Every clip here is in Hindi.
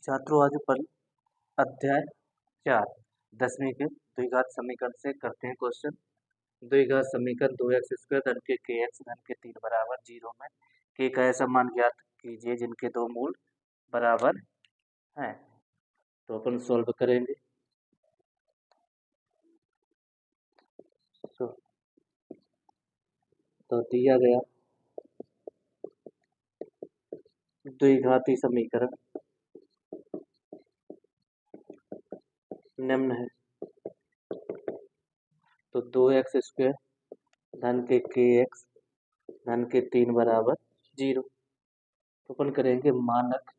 छात्रों आज अपन अध्याय 4 10वीं के द्विघात समीकरण से करते हैं क्वेश्चन। द्विघात समीकरण 2x² धन के kx धन के 3 बराबर 0 में k का ऐसा मान ज्ञात कीजिए जिनके दो मूल बराबर हैं। तो अपन सॉल्व करेंगे। तो दिया गया द्विघाती समीकरण निम्न है। तो 2x² धन के kx धन के 3 बराबर 0। तो अपन करेंगे मानक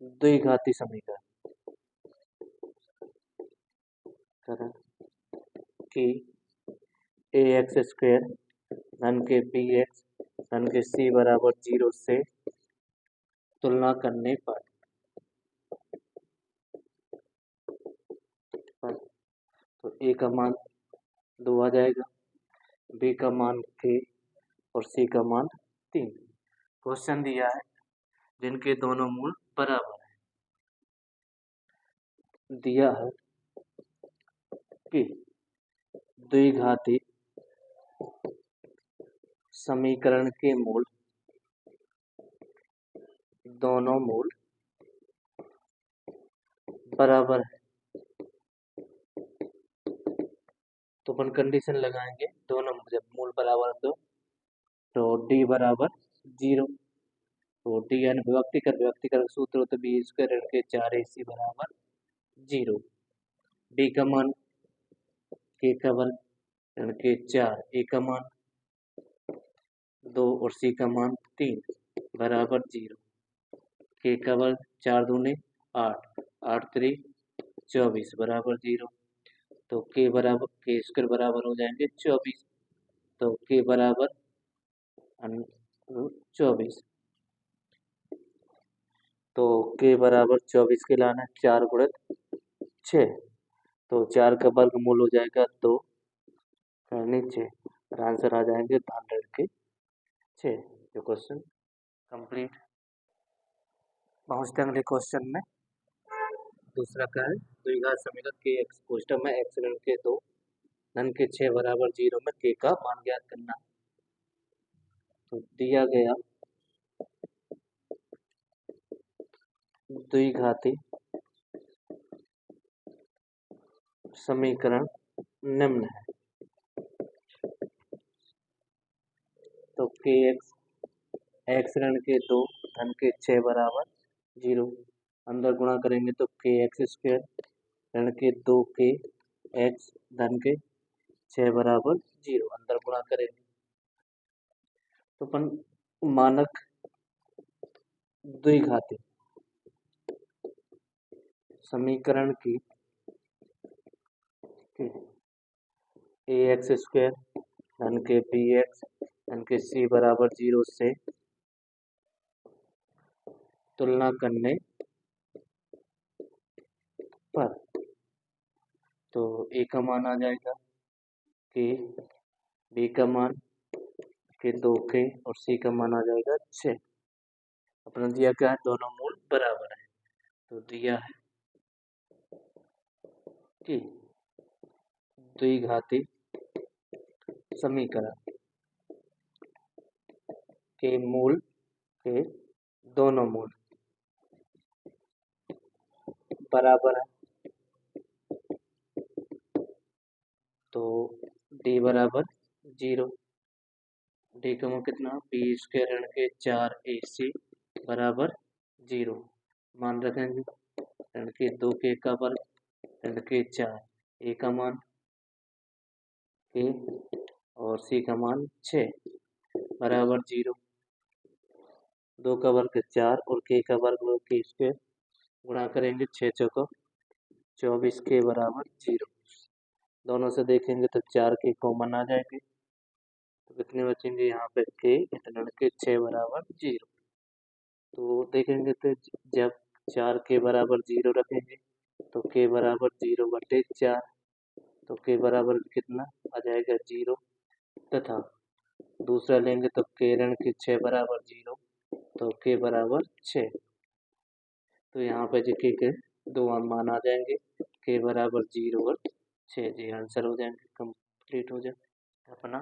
द्विघाती समीकरण कि ax² धन के bx धन के c बराबर 0 से तुलना करने पर तो a का मान 2 आ जाएगा, b का मान k और c का मान 3। क्वेश्चन दिया है जिनके दोनों मूल बराबर है। दिया है कि द्विघाती समीकरण के मूल दोनों मूल बराबर है। तो अपन कंडीशन लगाएंगे दोनों जब मूल बराबर तो d बराबर 0। तो d यानी व्यक्तिकर सूत्र तो b² ऋण के 4ac बराबर 0। b का मान k का वर्ग ऋण के 4, a का मान 2 और c का मान 3 बराबर 0। k का वर्ग 4 दूनी 8, 8 3 24 बराबर 0। तो k बराबर हो जाएंगे 24। तो k बराबर 24। तो k बराबर 24 के लाना 4 गुणित 6। तो 4 का वर्गमूल हो जाएगा 2 नीचे और आंसर आ जाएंगे धन ऋण के 6। जो क्वेश्चन कंप्लीट। पहुंचते हैं अगले क्वेश्चन में। दूसरा क्या है, द्विघात समीकरण के x कोष्ठक में x ऋण के 2 धन के 6 बराबर 0 में k का मान ज्ञात करना। तो दिया गया द्विघाती समीकरण निम्न है। तो kx x ऋण के 2 धन के 6 बराबर 0 अंदर गुणा करेंगे तो kx² ऋण के 2k x धन के 6 बराबर 0 अंदर गुणा करेंगे। तो अपन मानक द्विघाती समीकरण की ax² धन के bx धन के c बराबर 0 से तुलना करने पर तो a का मान आ जाएगा k, b का मान के 2k और c का मान आ जाएगा 6। अपना दिया क्या है, दोनों मूल बराबर है। तो दिया है कि द्विघाती समीकरण के मूल के दोनों मूल बराबर है। तो d बराबर 0, d का मान कितना b² ऋण के 4ac बराबर 0 मान रखेंगे। ऋण के 2k का वर्ग ऋण के 4, a का मान k और c का मान 6 बराबर 0। 2 का वर्ग 4 और k का वर्ग k² गुणा करेंगे 6 चौको 24 के बराबर 0। दोनों से देखेंगे तो 4 के कॉमन आ जाएंगे तो कितने बचेंगे यहाँ पे k ऋण के 6 बराबर 0। तो देखेंगे तो जब 4 के बराबर 0 रखेंगे तो k बराबर 0/4 तो k बराबर कितना आ जाएगा 0 तथा दूसरा लेंगे तो k ऋण के 6 बराबर 0 तो k बराबर 6। तो यहाँ पे जो के दो मान आ जाएंगे, के बराबर 0 और 6 जी आंसर हो जाएंगे, कंप्लीट हो जाए अपना